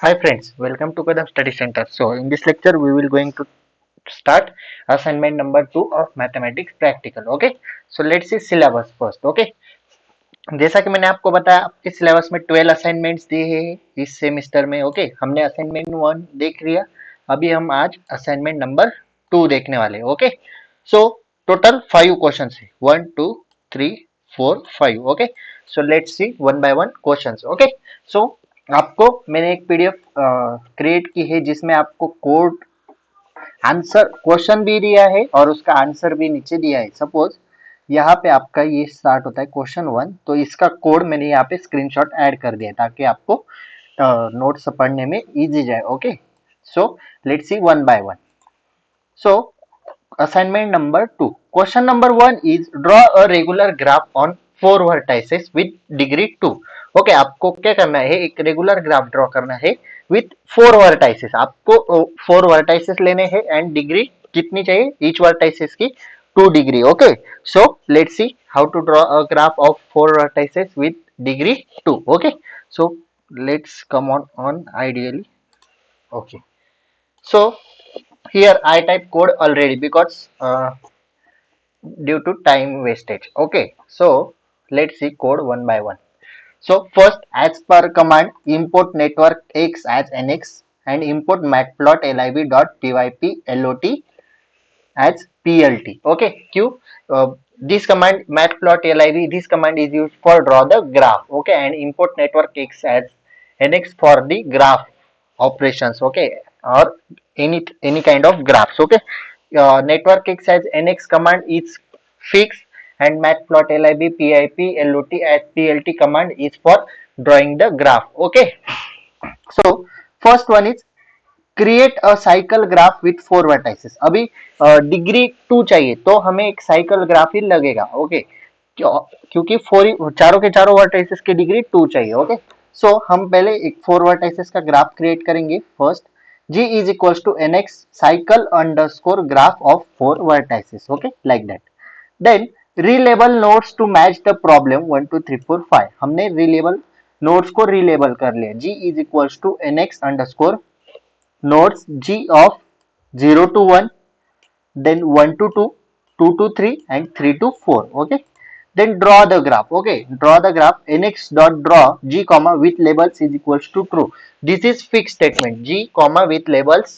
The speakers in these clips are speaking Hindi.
Hi friends, welcome to Kadam Study Center. So in this lecture we will going to start assignment number 2 of mathematics practical. Okay, so let's see syllabus first. Okay, जैसा कि मैंने आपको बताया आपके सिलेबस में 12 असाइनमेंट्स दिए हैं इस सेमेस्टर में. ओके, हमने असाइनमेंट 1 देख लिया. अभी हम आज असाइनमेंट नंबर 2 देखने वाले हैं. ओके, सो टोटल 5 क्वेश्चंस है. 1 2 3 4 5. Okay, so let's see one by one questions. Okay, so आपको मैंने एक पीडीएफ क्रिएट की है जिसमें आपको कोड आंसर क्वेश्चन भी दिया है और उसका आंसर भी नीचे दिया है. सपोज यहाँ पे आपका ये स्टार्ट होता है क्वेश्चन 1, तो इसका कोड मैंने यहाँ पे स्क्रीनशॉट ऐड कर दिया ताकि आपको नोट्स पढ़ने में इजी जाए. Okay, so let's see one by one. So assignment number 2, question number 1 is draw a regular graph on 4 vertices with degree 2. Okay, आपको क्या करना है, एक रेगुलर ग्राफ ड्रॉ करना है विथ 4 वर्टाइसेस. आपको 4 वर्टाइसेस लेने हैं एंड डिग्री कितनी चाहिए ईच वर्टाइसेस की 2 degree. Okay, so let's see how to draw a graph of 4 vertices with degree 2. Okay, so let's come on ideally. Okay, so here I type code already because due to time wastage. Okay, so let's see code one by one. So first, as per command, import network x as nx and import matplotlib.pyp lot as plt. Okay, q this command matplotlib, this command is used for draw the graph. Okay, and import network x as nx for the graph operations. Okay, or any kind of graphs. Okay, network x as nx command is fixed and matplotlib pip lot as plt command is for drawing the graph. Okay, so first one is create a cycle graph with 4 vertices. अभी डिग्री 2 चाहिए तो हमें एक साइकिल ग्राफ ही लगेगा. ओके, क्योंकि चारों के चारों वर्टाइसेस की डिग्री 2 चाहिए. ओके, सो हम पहले एक 4 वर्टाइसेस का ग्राफ क्रिएट करेंगे. First g is equals to nx cycle underscore graph of 4 vertices. Okay, like that. Then relabel nodes to match the problem 1 2 3 4 5. हमने रीलेबल नोड्स को रीलेबल कर लिया. g is equals to nx underscore nodes G of 0 to 1, then 1 to 2, 2 to 3 and 3 to 4. Okay, then draw the graph. Okay, draw the graph. Nx dot draw G comma with labels is equals to true. This is fixed statement. G comma with labels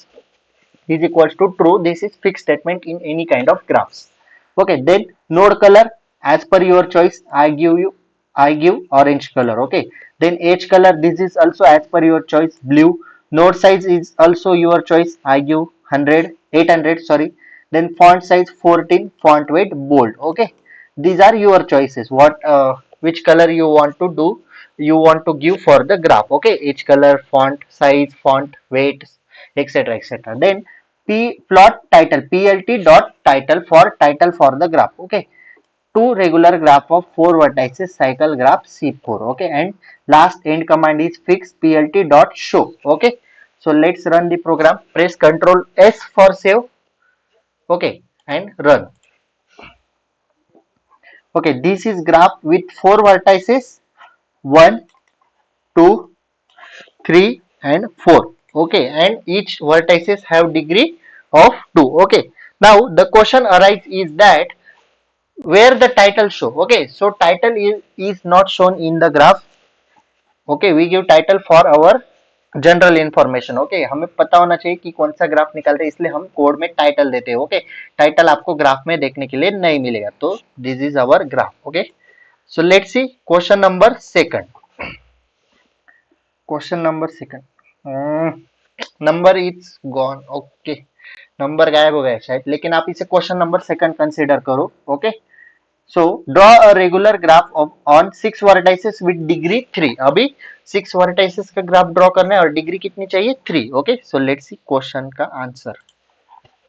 is equals to true. This is fixed statement in any kind of graphs. Okay, then node color as per your choice. I give orange color. Okay, then edge color, this is also as per your choice, blue. Node size is also your choice. I give 100 800, sorry. Then font size 14, font weight bold. Okay, these are your choices. What which color you want to do, you want to give for the graph. Okay, each color, font size, font weight, etc etc. Then p plot title plt dot title for the graph. Okay, two regular graph of 4 vertices cycle graph C4. Okay, and last end command is fix plt dot show. Okay, so let's run the program. Press Ctrl S for save. Okay, and run. Okay, this is graph with 4 vertices 1 2 3 and 4. Okay, and each vertices have degree of 2. Okay, now the question arises is that where the title show. Okay, so title is not shown in the graph. Okay, we give title for our general information. Okay, हमें पता होना चाहिए कि कौन सा ग्राफ निकाल रहे हैं, इसलिए हम कोड में टाइटल देते हैं. ओके, टाइटल आपको ग्राफ में देखने के लिए नहीं मिलेगा. तो this is our graph. Okay, so let's see question number second. Question number second, number is gone. Okay, number गायब हो गया शायद, लेकिन आप इसे क्वेश्चन नंबर सेकंड कंसीडर करो. Okay, so draw a regular graph of on 6 vertices with degree 3. अभी 6 vertices का ग्राफ ड्रॉ करना है और डिग्री कितनी चाहिए 3. Okay, so let's see question का answer.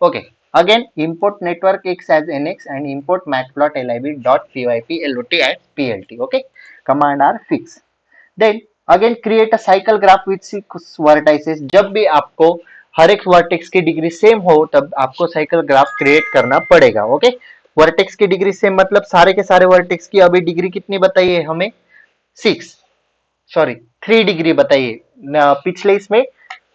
Okay, again import network x as nx and import matplotlib dot pyp lot as plt. Okay, command are fixed. Then again create a cycle graph with 6 vertices. जब भी आपको हर एक वर्टेक्स की डिग्री सेम हो तब आपको साइकिल ग्राफ क्रिएट करना पड़ेगा. ओके, वर्टेक्स की डिग्री सेम मतलब सारे के सारे वर्टेक्स की अभी डिग्री कितनी बताइए हमें 6. सॉरी 3 डिग्री बताइए, पिछले इसमें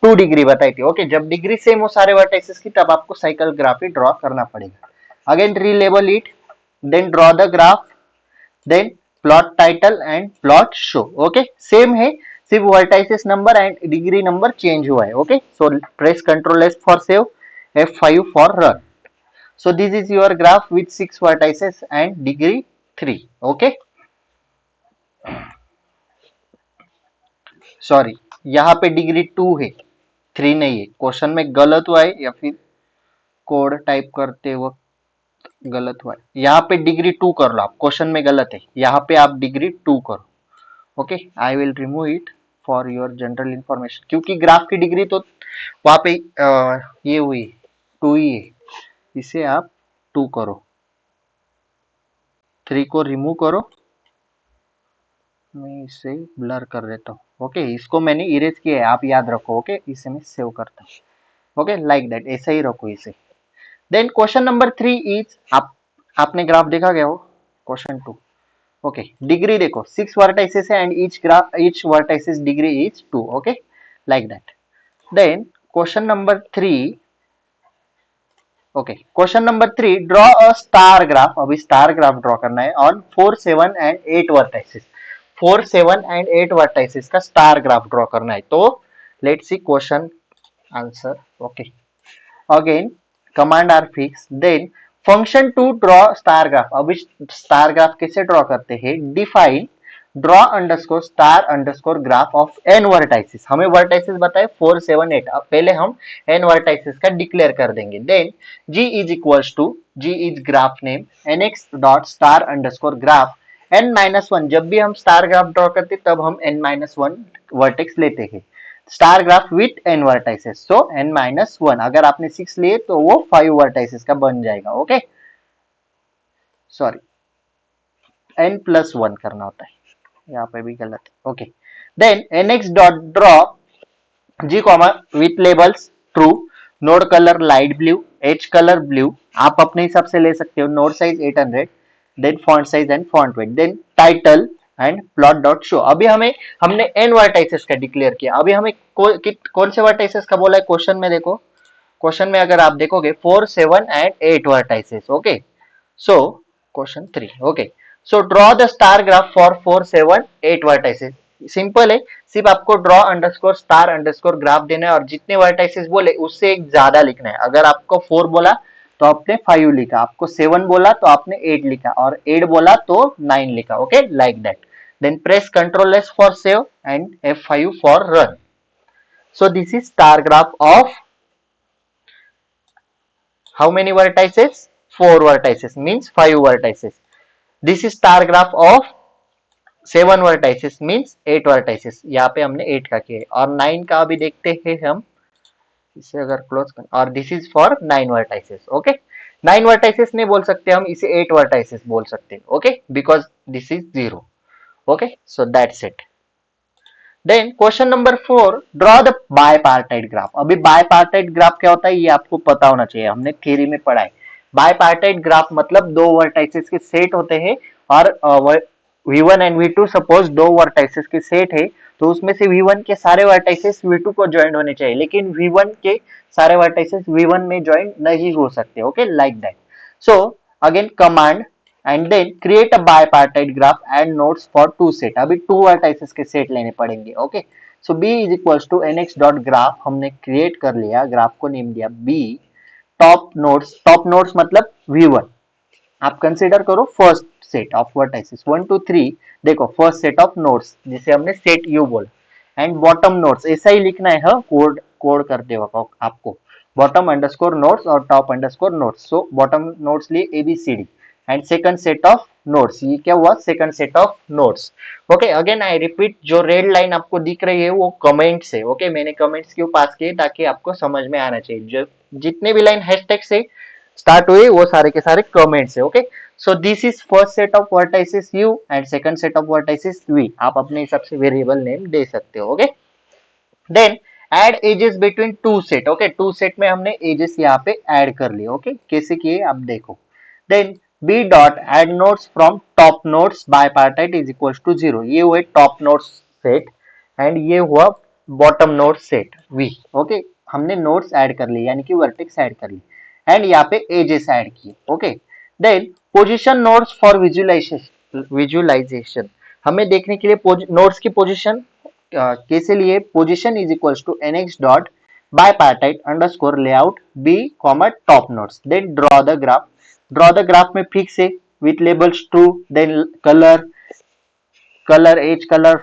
2 डिग्री बताई थी। ओके, जब डिग्री सेम हो सारे वर्टाइसेस की तब आपको साइकिल ग्राफ ही ड्रॉ करना पड़ेगा। Again relabel it, then draw the graph, then plot title and plot show. Okay, same है, सिर्फ vertices number and degree number change हुआ है। Okay, so press control S for save, F5 for run. So this is your graph with 6 vertices and degree 3. Okay, sorry यहाँ पे डिग्री 2 है, 3 नहीं है। क्वेश्चन में गलत हुआ है या फिर कोड टाइप करते वक्त गलत हुआ है। यहाँ पे डिग्री 2 कर लो आप, क्वेश्चन में गलत है, यहाँ पे आप डिग्री 2 करो। Okay, I will remove it for your general information, क्योंकि ग्राफ की डिग्री तो वहाँ पे ये हुई 2 ही है, इसे आप 2 करो, 3 को रिमूव करो। मैं इसे ब्लर कर देता हूँ। ओके, इसको मैंने इरेज किया है, आप याद रखो। ओके, इसे मैं सेव करता हूँ। ओके, लाइक दैट, ऐसा ही रखो इसे। देन क्वेश्चन नंबर 3 इज, आपने ग्राफ देखा गया हो, क्वेश्चन 2। ओके, डिग्री देखो, 6 वर्टाइसेस है and each vertices degree is 2। Okay, like that. Then question number 3, okay, question number 3, draw a star graph. अभी स्टार ग्राफ ड्रॉ करना है on 4, 7 and 8 vertices. 4, 7 and 8 vertices का स्टार ग्राफ ड्रॉ करना है। तो let's see question answer. Okay, again command are fix, then function to draw star graph. अभी स्टार ग्राफ कैसे ड्रॉ करते हैं, define draw underscore star underscore graph of n vertices. हमें वर्टाइसिस बताए 4, 7, 8। अब पहले हम एन वर्टाइसिस का डिक्लेयर कर देंगे। Then G is equals to, G is graph name, NX dot star underscore graph n-1। जब भी हम स्टार ग्राफ ड्रॉ करते तब हम n-1 वर्टेक्स लेते हैं। Star graph with n vertices, so n-1। अगर आपने 6 लिए तो वो 5 वर्टाइसेस का बन जाएगा। ओके, सॉरी n+1 करना होता है, यहाँ पे भी गलत है। Okay, then nx dot draw G comma with labels true, node colour light blue, edge colour blue, आप अपने हिसाब से ले सकते हो। Node size 800, then font size and font weight, then title and plot dot show. अभी हमने एन वर्टाइसेस का डिक्लेयर किया। अभी हमें कौन से वर्टाइसेस का बोला है क्वेश्चन में, देखो क्वेश्चन में अगर आप देखोगे 4, 7 and 8 vertices. Okay, so question 3। Okay, so draw the star graph for 4, 7, 8 vertices. Simple है, सिर्फ आपको draw underscore star underscore graph देना है और जितने वर्टाइसेस बोले उससे एक ज्यादा लिखना है। अगर आपको 4 बोला तो आपने 5 लिखा, आपको 7 बोला तो आपने 8 लिखा, और 8 बोला तो 9 लिखा। Okay, like that. Then press control S for save and F5 for run. So this is star graph of how many vertices, 4 vertices, means 5 vertices. This is star graph of 7 vertices, means 8 vertices. यहाँ पे हमने 8 का किया है, और 9 का अभी देखते हैं हम, इसे अगर क्लोज कर, और this is for 9 vertices. Okay, 9 vertices नहीं बोल सकते हम, इसे 8 vertices बोल सकते हैं। Okay, because this is 0। Okay, so that's it. Then question number 4, draw the bipartite graph. अभी बायपार्टाइट ग्राफ क्या होता है ये आपको पता होना चाहिए, हमने थ्योरी में पढ़ा है। बायपार्टाइट ग्राफ मतलब दो वर्टाइसेस के सेट होते हैं, और V1 एंड V2 सपोज दो वर्टाइसेस के सेट है, तो उसमें से V1 के सारे वर्टाइसेस V2 को ज्वाइन होने चाहिए, लेकिन V1 के सारे वर्टाइसेस V1 में ज्वाइन नहीं हो सकते। Okay, like that. So again command and then create a bipartite graph and nodes for 2 set. अभी 2 वर्टाइसेस के सेट लेने पड़ेंगे। Okay, so b is equals to nx dot graph, हमने क्रिएट कर लिया, ग्राफ को नेम दिया b। टॉप नोड्स मतलब V1, आप कंसीडर करो फर्स्ट सेट ऑफ वर्टाइसेस 1 2 3। देखो फर्स्ट सेट ऑफ नोड्स जिसे हमने सेट यू बोला, एंड बॉटम नोड्स ऐसा ही लिखना है, हाँ, कोड कोड करते वक्त आपको बॉटम अंडरस्कोर नोड्स और top underscore nodes. So bottom nodes लिए ABCD and second set of nodes, ये क्या हुआ, second set of nodes. Okay, again I repeat, जो रेड लाइन आपको दिख रही है वो कमेंट्स है। ओके, मैंने कमेंट्स क्यों पास किए, ताकि आपको समझ में आना चाहिए। जो जितने भी लाइन हैशटैग से स्टार्ट हुए वो सारे के सारे कमेंट्स है। Okay, so this is first set of vertices u and second set of vertices v। आप अपने हिसाब से वेरिएबल नेम दे सकते हो। Okay, then add edges between two set. Okay, two set में हमने एजेस यहाँ पे ऐड कर लिए। ओके, कैसे किए आप देखो। Then b dot add nodes from top nodes bipartite is equals to 0। ये हुए टॉप नोड्स सेट एंड ये हुआ bottom node set V. Okay, हमने नोड्स ऐड कर लिए यानी कि वर्टेक्स ऐड कर ली एंड यहाँ पे एजेस ऐड किए। Okay, then position nodes for visualization हमें देखने के लिए नोड्स की पोजीशन कैसे लिए, position is equals to nx dot bipartite underscore layout B comma top nodes, then draw the graph में फिक्स है with labels true, then colour edge colour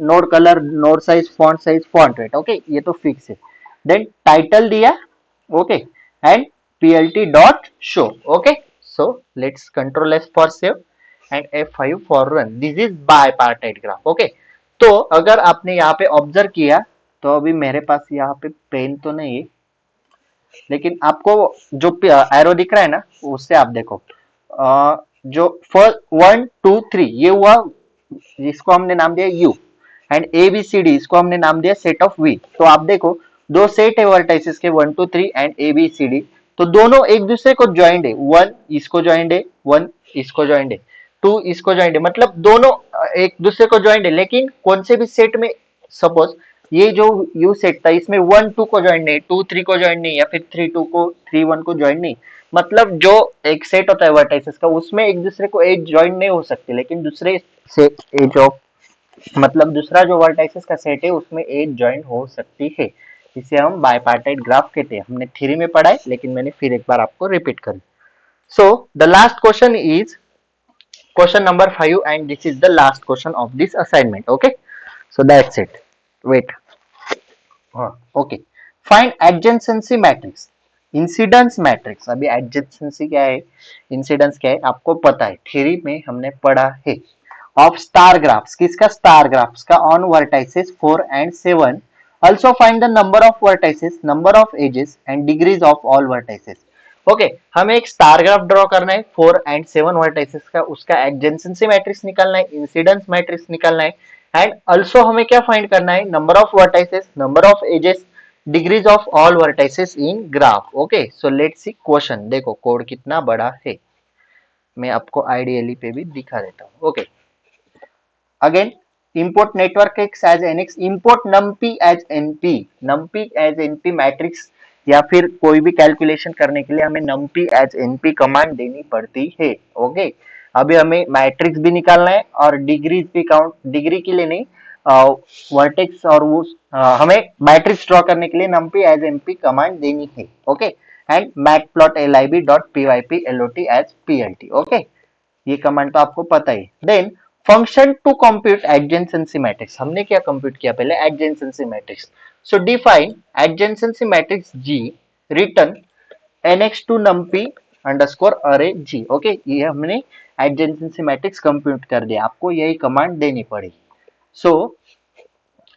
node colour node size font weight. Okay, ये तो फिक्स है। देन टाइटल दिया, okay, and plt dot show. Okay, so let's control S for save and F5 for run. This is बायपार्टाइट graph. Okay, तो अगर आपने यहाँ पे ऑब्जर्व किया तो अभी मेरे पास यहाँ पे पेन तो नहीं है, लेकिन आपको जो एरो दिख रहा है ना उससे आप देखो, जो फर्स्ट 1 2 3 ये हुआ, जिसको हमने नाम दिया U, and A B C D इसको हमने नाम दिया सेट ऑफ वी। तो आप देखो दो सेट है वर्टाइसिस के 1 2 3 and A B C D, तो दोनों एक दूसरे को ज्वाइंट है, 1 इसको ज्वाइंट है, 1 इसको ज्वाइंट है, 2 इसको ज्वाइंट है, मतलब दोनों एक दूसरे को ज्वाइंट है। लेकिन कौन से भी सेट में, सपोज ये जो यू सेट था इसमें 1 2 को ज्वाइंट नहीं, 2 3 को ज्वाइंट नहीं, या फिर 3 2 को 3 1 को ज्वाइंट नहीं, मतलब जो एक सेट होता है वर्टाइसेस का उसमें एक दूसरे को एज ज्वाइंट नहीं हो सकती, लेकिन दूसरे से एज ऑफ मतलब दूसरा जो वर्टाइसेस का सेट है उसमें एज ज्वाइंट हो सकती है। इसे हम बायपार्टाइट ग्राफ कहते हैं। हमने थ्योरी में पढ़ा है लेकिन मैंने फिर एक बार आपको रिपीट कर। So the last question is question number 5 and this is the last question of this assignment. Okay, so that's it. Wait, हाँ, okay, find adjacency matrix, incidence matrix. अभी एडजेंसेंसी क्या है, इंसिडेंस क्या है आपको पता है, थ्योरी में हमने पढ़ा है। ऑफ स्टार ग्राफ्स, किसका, स्टार ग्राफ्स का, on vertices 4 and 7, also find the number of vertices, number of edges and degrees of all vertices। Okay, हमें एक स्टार ग्राफ ड्रॉ करना है 4 एंड 7 वर्टाइसेस का, उसका एडजेंसेंसी मैट्रिक्स निकालना है, इंसिडेंस मैट्रिक्स निकालना है, एंड ऑल्सो हमें क्या फाइंड करना है, number of vertices, number of edges, degrees of all vertices in graph. Okay, so let's see question. देखो कोड कितना बड़ा है, मैं आपको आईडीएलई पे भी दिखा देता हूँ। Okay, again import network x as nx, import numpy as np matrix, या फिर कोई भी कैलकुलेशन करने के लिए हमें numpy as np कमांड देनी पड़ती है। ओके, अभी हमें मैट्रिक्स भी निकालना है और डिग्रीज भी काउंट, डिग्री के लिए नहीं, वर्टेक्स और वो हमें मैट्रिक्स ड्रॉ करने के लिए numpy as np कमांड देनी है। Okay, and matplotlib.pyplot as plt। Okay, ये कमांड तो आपको पता ही। Then function to compute adjacency matrix, हमने क्या कंप्यूट किया पहले, adjacency matrix. So define adjacency matrix G, return nx to numpy underscore array G. Okay, ये हमने एडजेंसेंसी मैट्रिक्स कंप्यूट कर दिया, आपको यही कमांड देनी पड़ेगी। So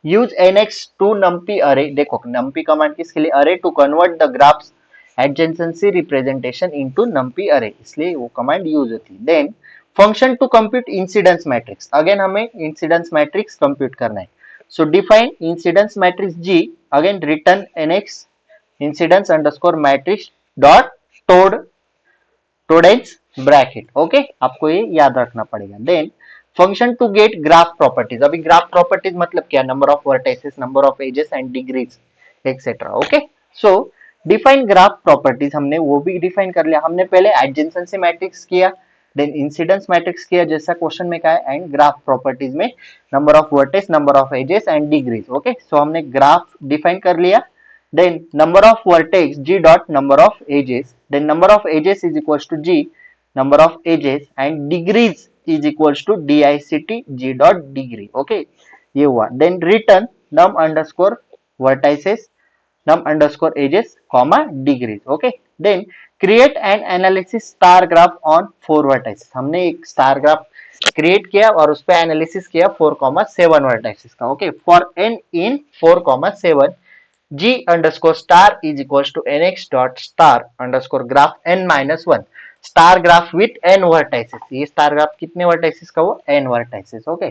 use nx to numpy array, देखो numpy कमांड किसके लिए, अरे to convert the graph's adjacency representation into numpy array, इसलिए वो कमांड यूज होती है। Then function to compute incidence matrix, again हमें इंसिडेंस मैट्रिक्स कंप्यूट करना है। So define incidence matrix G, again return nx incidence underscore matrix dot todense bracket. Okay, आपको ये याद रखना पड़ेगा। Then function to get graph properties, अभी ग्राफ प्रॉपर्टीज मतलब क्या, number of vertices, number of edges and degrees etcetera. Okay, so define graph properties, हमने वो भी डिफाइन कर लिया। हमने पहले एडजेंसेंसी मैट्रिक्स किया, देन इंसिडेंस मैट्रिक्स किया जैसा क्वेश्चन में कहा है, एंड ग्राफ प्रॉपर्टीज में number of vertex, number of edges and degrees. Okay, so हमने ग्राफ डिफाइन कर लिया। then number of vertex g dot number of edges, then number of edges is equals to g number of edges and degrees is equals to dict g dot degree। okay, ये हुआ। then return num underscore vertices, num underscore edges comma degrees। okay, then create an analysis star graph on 4 vertices, हमने एक स्टार ग्राफ क्रिएट किया और उस पर एनालिसिस किया 4,7 वर्टाइसेस का। Okay, for n in 4,7 g underscore star is equals to nx dot star underscore graph n minus 1, star graph with n vertices, ये स्टार ग्राफ कितने वर्टाइसेस का, वो n vertices. Okay,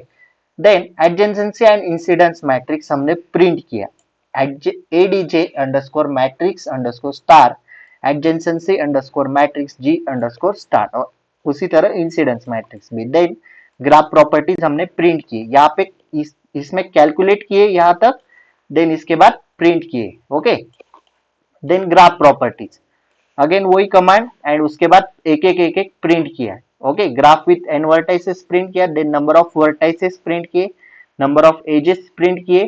then adjacency and incidence matrix हमने प्रिंट किया, adj underscore matrix underscore star adjacency underscore matrix g underscore star, और उसी तरह इंसिडेंस मैट्रिक्स भी। देन ग्राफ प्रॉपर्टीज हमने प्रिंट की, यहाँ पे इसमें कैलकुलेट किए यहाँ तक, देन इसके बाद प्रिंट किए, okay. Then graph properties, again वही कमांड एंड उसके बाद एक एक प्रिंट किया, okay. Graph with N vertices print किया, then number of vertices print किए, नंबर ऑफ एजेस प्रिंट किए,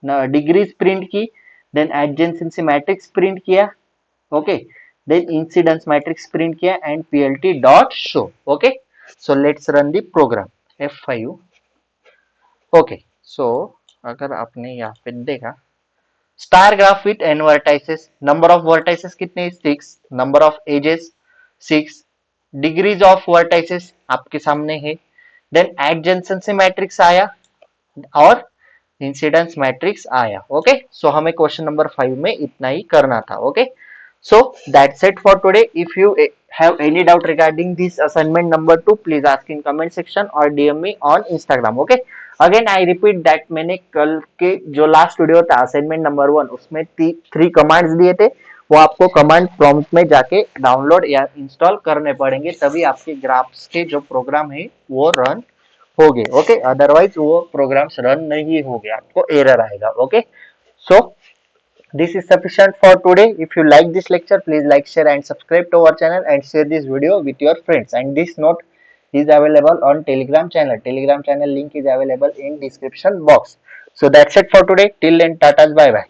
डिग्रीज प्रिंट की, देन एडजेंसी मैट्रिक्स प्रिंट किया, okay. Then incidence matrix print किया and plt dot show, okay. So let's run the program F5, okay. So अगर आपने यहाँ पे देखा, star graph with N vertices, number of vertices कितने 6, number of edges 6, degrees of vertices आपके सामने है, देन एडजेंसी मैट्रिक्स आया और इंसिडेंस मैट्रिक्स आया, ओके। सो हमें क्वेश्चन नंबर 5 में इतना ही करना था, okay. So that's it for today. If you have any doubt regarding this assignment number 2, please ask in comment section or DM me on Instagram. Okay. Again I repeat that मैंने कल के जो लास्ट वीडियो था असाइनमेंट नंबर 1, उसमें 3 कमांड्स दिए थे, वो आपको कमांड प्रॉम्प्ट में जाके डाउनलोड या इंस्टॉल करने पड़ेंगे, तभी आपके ग्राफ्स के जो प्रोग्राम है वो रन होंगे, ओके। अदरवाइज वो प्रोग्राम्स रन नहीं होंगे, आपको एरर आएगा, okay. So this is sufficient for today. If you like this lecture, please like, share and subscribe to our channel and share this video with your friends. And this note is available on Telegram channel. Telegram channel link is available in description box. So that's it for today. Till then, tata, bye bye.